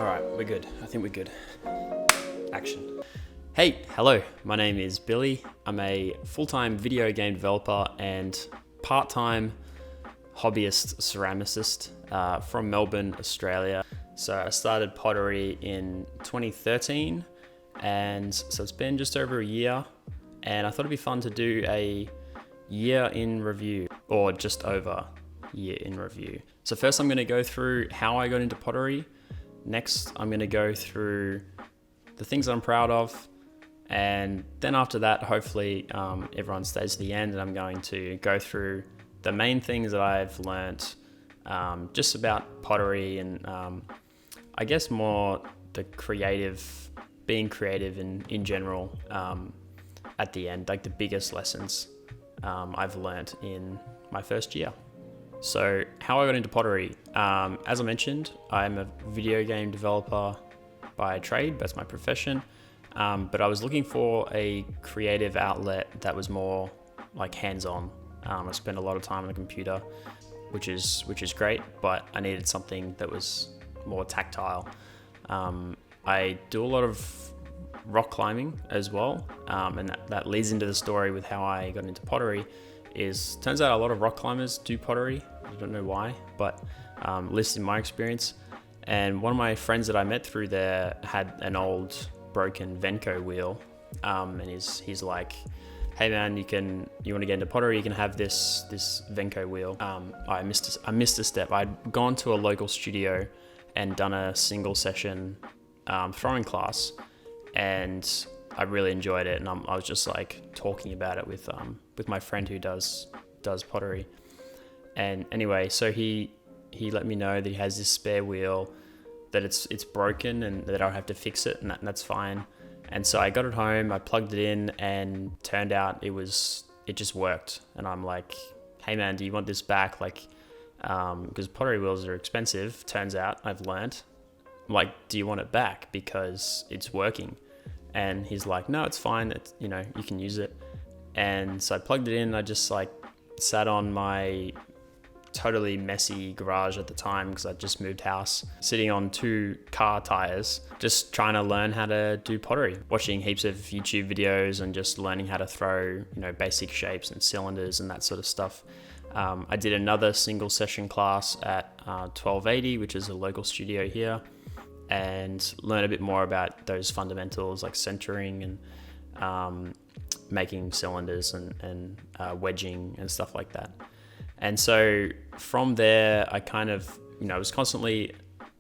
All right, we're good. I think we're good. Action. Hey, hello. My name is Billy. I'm a full-time video game developer and part-time hobbyist ceramicist from Melbourne, Australia. So I started Pottery in 2013, and so it's been just over a year, and I thought it'd be fun to do a year in review, or just over year in review. So first I'm going to go through how I got into pottery. Next, I'm going to go through the things I'm proud of. And then after that, hopefully everyone stays to the end, and I'm going to go through the main things that I've learnt just about pottery and I guess more the being creative in general at the end, like the biggest lessons I've learnt in my first year. So how I got into pottery, as I mentioned, I'm a video game developer by trade, that's my profession, but I was looking for a creative outlet that was more like hands-on. I spent a lot of time on the computer, which is great, but I needed something that was more tactile. I do a lot of rock climbing as well, and that leads into the story with how I got into pottery. Turns out a lot of rock climbers do pottery. I don't know why, but at least in my experience. And one of my friends that I met through there had an old broken Venco wheel, and he's like, "Hey man, you want to get into pottery? You can have this Venco wheel." I missed a step. I'd gone to a local studio and done a single session throwing class, and I really enjoyed it. And I was just like talking about it with my friend who does pottery. And anyway, so he let me know that he has this spare wheel, that it's broken and that I'll have to fix it, and that's fine. And so I got it home, I plugged it in, and turned out it just worked. And I'm like, "Hey man, do you want this back?" Like, because pottery wheels are expensive, turns out, I've learnt. I'm like, "Do you want it back? Because it's working." And he's like, "No, it's fine. You can use it." And so I plugged it in. I just like sat on my totally messy garage at the time because I just moved house, sitting on 2 car tires, just trying to learn how to do pottery, watching heaps of YouTube videos and just learning how to throw, basic shapes and cylinders and that sort of stuff. I did another single session class at 1280, which is a local studio here, and learn a bit more about those fundamentals like centering and making cylinders and wedging and stuff like that. And so from there, I kind of, was constantly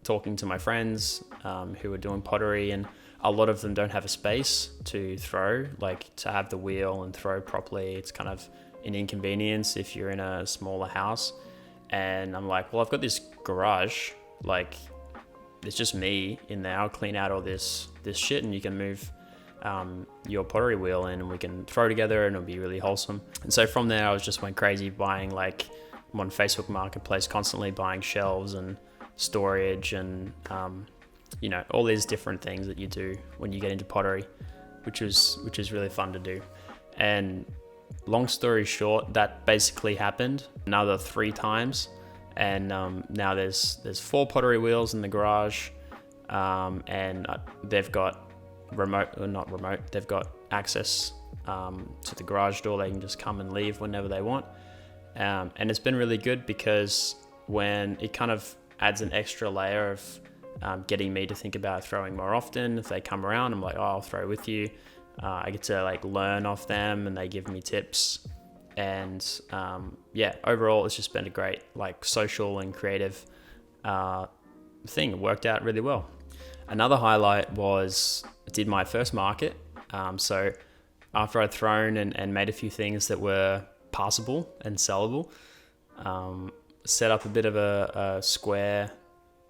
talking to my friends who were doing pottery, and a lot of them don't have a space to throw, like to have the wheel and throw properly. It's kind of an inconvenience if you're in a smaller house. And I'm like, well, I've got this garage, like it's just me in there. I'll clean out all this shit, and you can move your pottery wheel in, and we can throw together, and it'll be really wholesome. And so from there, I just went crazy buying, like, I'm on Facebook Marketplace constantly buying shelves and storage and all these different things that you do when you get into pottery, which is really fun to do. And long story short, that basically happened another 3 times. And now there's 4 pottery wheels in the garage, and they've got they've got access to the garage door. They can just come and leave whenever they want. And it's been really good because when it kind of adds an extra layer of getting me to think about throwing more often. If they come around, I'm like, "Oh, I'll throw with you." I get to like learn off them, and they give me tips. And overall, it's just been a great like social and creative thing. It worked out really well. Another highlight was I did my first market. So after I'd thrown and made a few things that were passable and sellable, set up a bit of a square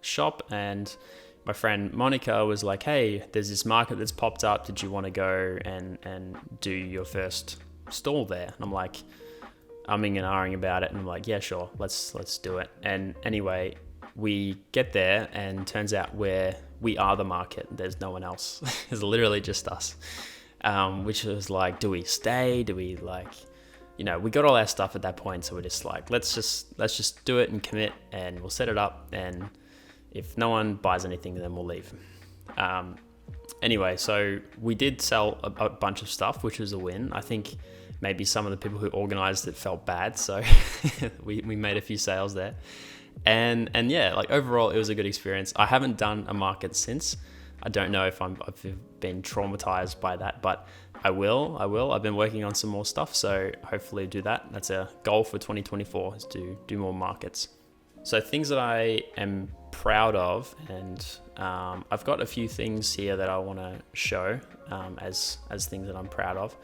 shop, and my friend Monica was like, "Hey, there's this market that's popped up. Did you want to go and do your first stall there?" And I'm like, umming and ahhing about it, and I'm like, "Yeah, sure, let's do it." And anyway, we get there, and turns out we are the market. There's no one else. It's literally just us, which was like, do we stay? Do we we got all our stuff at that point, so we're just like, let's just do it and commit, and we'll set it up, and if no one buys anything, then we'll leave. Anyway, so we did sell a bunch of stuff, which was a win. I think maybe some of the people who organized it felt bad, so we made a few sales there. And yeah, like overall, it was a good experience. I haven't done a market since. I don't know if I've been traumatized by that, but I will. I've been working on some more stuff, so hopefully do that. That's a goal for 2024, is to do more markets. So things that I am proud of, and I've got a few things here that I want to show as things that I'm proud of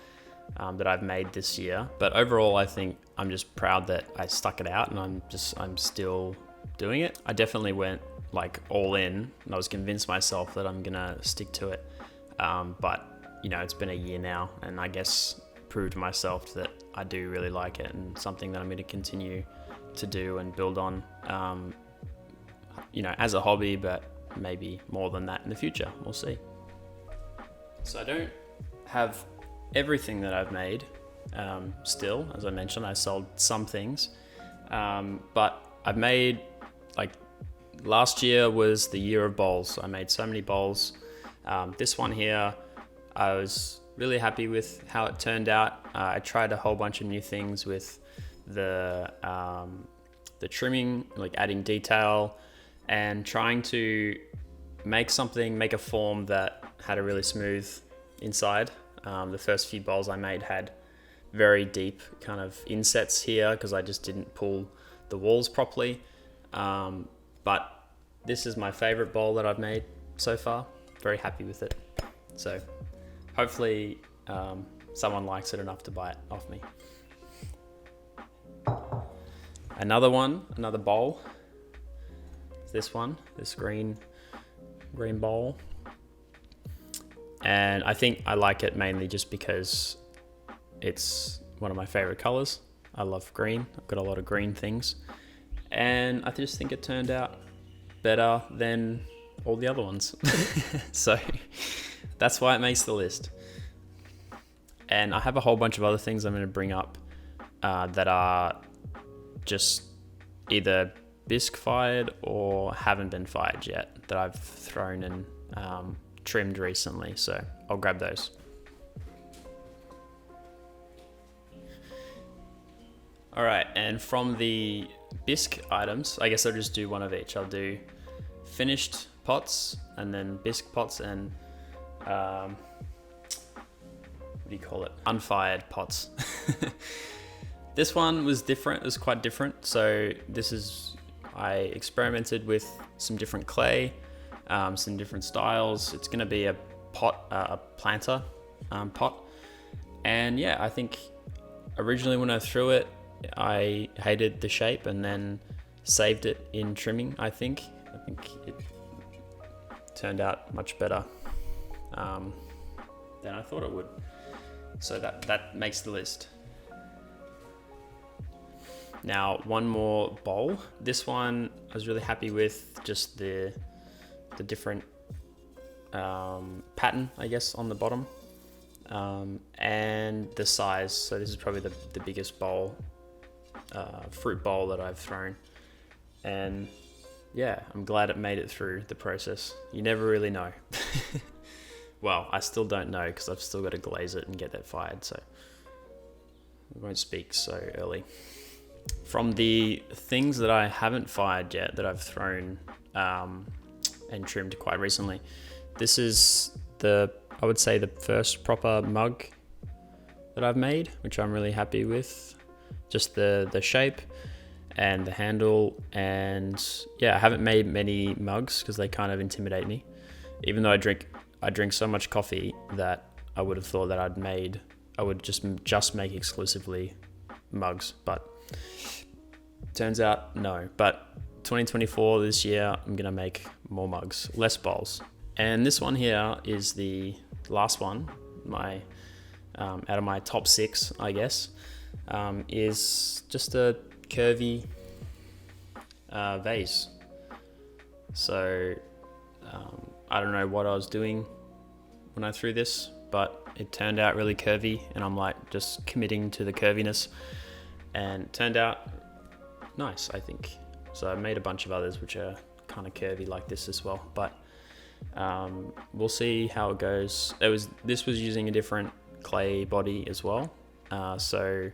that I've made this year. But overall, I think I'm just proud that I stuck it out, and I'm still doing it. I definitely went like all in, and I was convinced myself that I'm gonna stick to it. But you know, it's been a year now, and I guess proved to myself that I do really like it, and something that I'm going to continue to do and build on, you know, as a hobby, but maybe more than that in the future. We'll see. So I don't have everything that I've made still. As I mentioned, I sold some things, but I've made, like, last year was the year of bowls. I made so many bowls. This one here, I was really happy with how it turned out. I tried a whole bunch of new things with the trimming, like adding detail and trying to make a form that had a really smooth inside. The first few bowls I made had very deep kind of insets here because I just didn't pull the walls properly. But this is my favorite bowl that I've made so far. Very happy with it. So hopefully someone likes it enough to buy it off me. Another bowl. This one, this green bowl. And I think I like it mainly just because it's one of my favorite colors. I love green. I've got a lot of green things. And I just think it turned out better than all the other ones. So that's why it makes the list. And I have a whole bunch of other things I'm going to bring up that are just either bisque fired or haven't been fired yet, that I've thrown and trimmed recently. So I'll grab those. All right, and from the bisque items, I guess I'll just do one of each. I'll do finished pots and then bisque pots and what do you call it? Unfired pots. This one was different. It was quite different. So I experimented with some different clay, some different styles. It's going to be a pot, a planter pot. And yeah, I think originally when I threw it, I hated the shape and then saved it in trimming. I think it turned out much better than I thought it would. So that makes the list. Now, one more bowl. This one I was really happy with, just the different pattern, I guess, on the bottom, and the size. So this is probably the biggest bowl, fruit bowl that I've thrown. And yeah, I'm glad it made it through the process. You never really know. Well, I still don't know because I've still got to glaze it and get that fired, so I won't speak so early. From the things that I haven't fired yet, that I've thrown and trimmed quite recently, this is I would say the first proper mug that I've made, which I'm really happy with. Just the shape and the handle, and yeah, I haven't made many mugs because they kind of intimidate me. Even though I drink so much coffee that I would have thought that I would just make exclusively mugs, but turns out no. But 2024, this year, I'm gonna make more mugs, less bowls. And this one here is the last one, out of my top 6, I guess, is just a curvy vase. So I don't know what I was doing when I threw this, but it turned out really curvy, and I'm like just committing to the curviness, and it turned out nice, I think. So I made a bunch of others which are kind of curvy like this as well, but we'll see how it goes. This was using a different clay body as well, so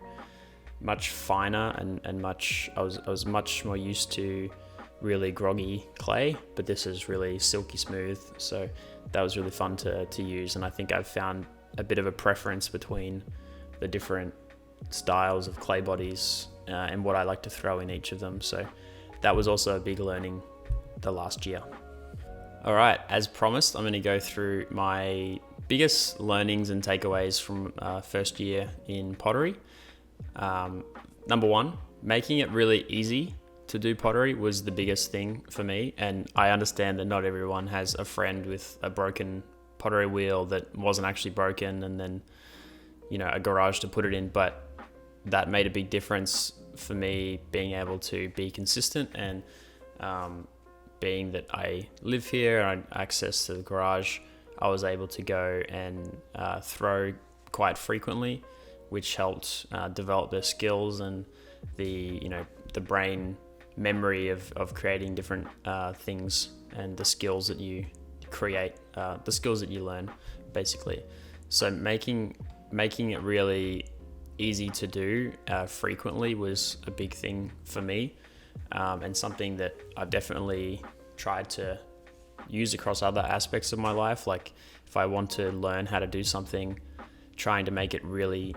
much finer and I was much more used to really groggy clay, but this is really silky smooth, so that was really fun to use. And I think I've found a bit of a preference between the different styles of clay bodies and what I like to throw in each of them, so that was also a big learning the last year. All right, as promised, I'm going to go through my biggest learnings and takeaways from first year in pottery. Number one, making it really easy to do pottery was the biggest thing for me. And I understand that not everyone has a friend with a broken pottery wheel that wasn't actually broken and then, a garage to put it in. But that made a big difference for me, being able to be consistent and being that I live here, I had access to the garage, I was able to go and throw quite frequently, which helped develop the skills and the brain memory of creating different things, and the skills that you create, the skills that you learn, basically. So making it really easy to do frequently was a big thing for me, and something that I've definitely tried to use across other aspects of my life. Like if I want to learn how to do something, trying to make it really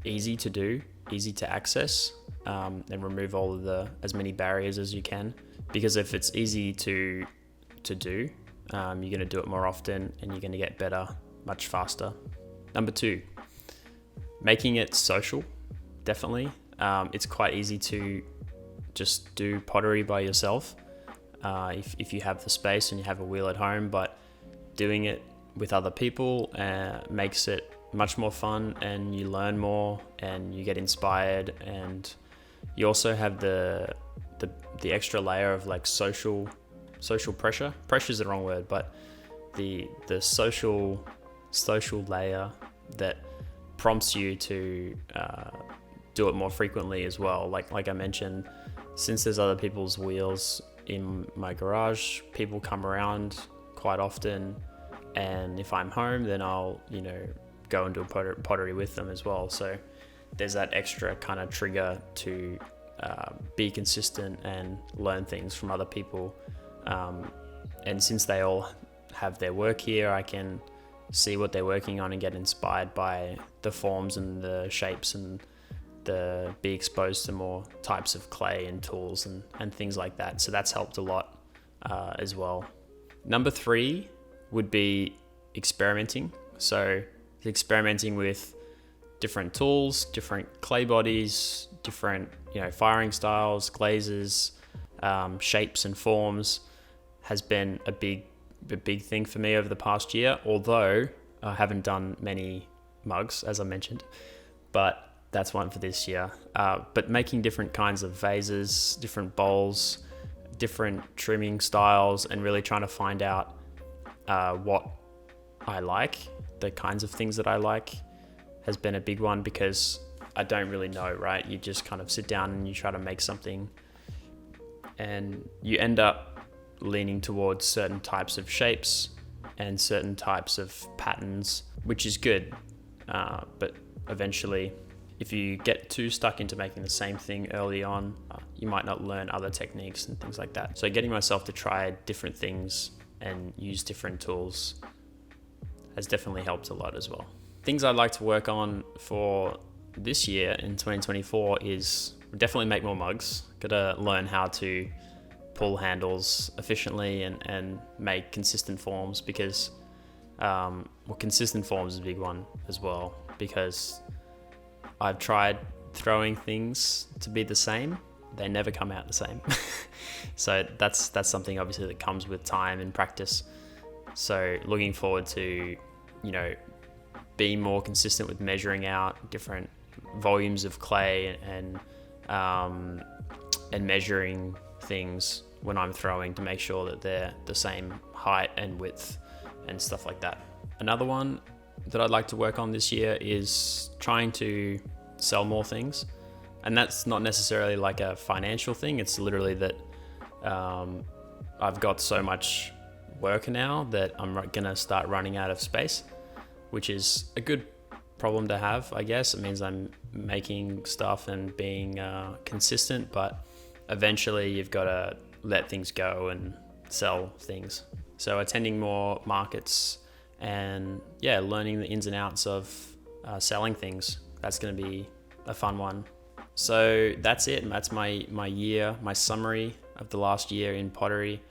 easy to do, easy to access, and remove all of as many barriers as you can. Because if it's easy to do, you're going to do it more often and you're going to get better much faster. Number two, making it social, definitely. It's quite easy to just do pottery by yourself if you have the space and you have a wheel at home, but doing it with other people makes it much more fun, and you learn more and you get inspired, and you also have the extra layer of like social pressure. Pressure is the wrong word, but the social layer that prompts you to do it more frequently as well. Like I mentioned, since there's other people's wheels in my garage, people come around quite often, and if I'm home, then I'll go and do pottery with them as well. So there's that extra kind of trigger to be consistent and learn things from other people. And since they all have their work here, I can see what they're working on and get inspired by the forms and the shapes, and be exposed to more types of clay and tools and things like that. So that's helped a lot as well. Number three would be experimenting. So experimenting with different tools, different clay bodies, different firing styles, glazes, shapes and forms has been a big thing for me over the past year. Although I haven't done many mugs, as I mentioned, but that's one for this year. But making different kinds of vases, different bowls, different trimming styles, and really trying to find out what I like, the kinds of things that I like, has been a big one, because I don't really know, right? You just kind of sit down and you try to make something, and you end up leaning towards certain types of shapes and certain types of patterns, which is good. But eventually, if you get too stuck into making the same thing early on, you might not learn other techniques and things like that. So getting myself to try different things and use different tools has definitely helped a lot as well. Things I'd like to work on for this year in 2024 is definitely make more mugs. Gotta learn how to pull handles efficiently and make consistent forms, because consistent forms is a big one as well, because I've tried throwing things to be the same. They never come out the same. So that's something obviously that comes with time and practice. So looking forward to, being more consistent with measuring out different volumes of clay and measuring things when I'm throwing to make sure that they're the same height and width and stuff like that. Another one that I'd like to work on this year is trying to sell more things. And that's not necessarily like a financial thing. It's literally that I've got so much work now that I'm gonna start running out of space, which is a good problem to have, I guess. It means I'm making stuff and being consistent, but eventually you've got to let things go and sell things. So attending more markets and learning the ins and outs of selling things, that's going to be a fun one. So that's it. That's my year, my summary of the last year in pottery.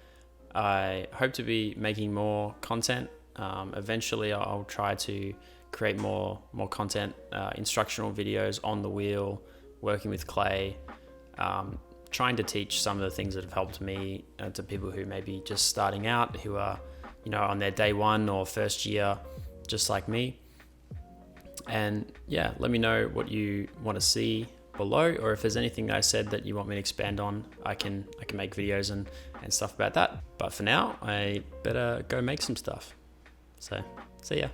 I hope to be making more content. Eventually I'll try to create more content, instructional videos on the wheel, working with clay, trying to teach some of the things that have helped me to people who may be just starting out, who are, on their day one or first year, just like me. And let me know what you want to see below, or if there's anything that I said that you want me to expand on, I can make videos and stuff about that. But for now, I better go make some stuff. So, see ya.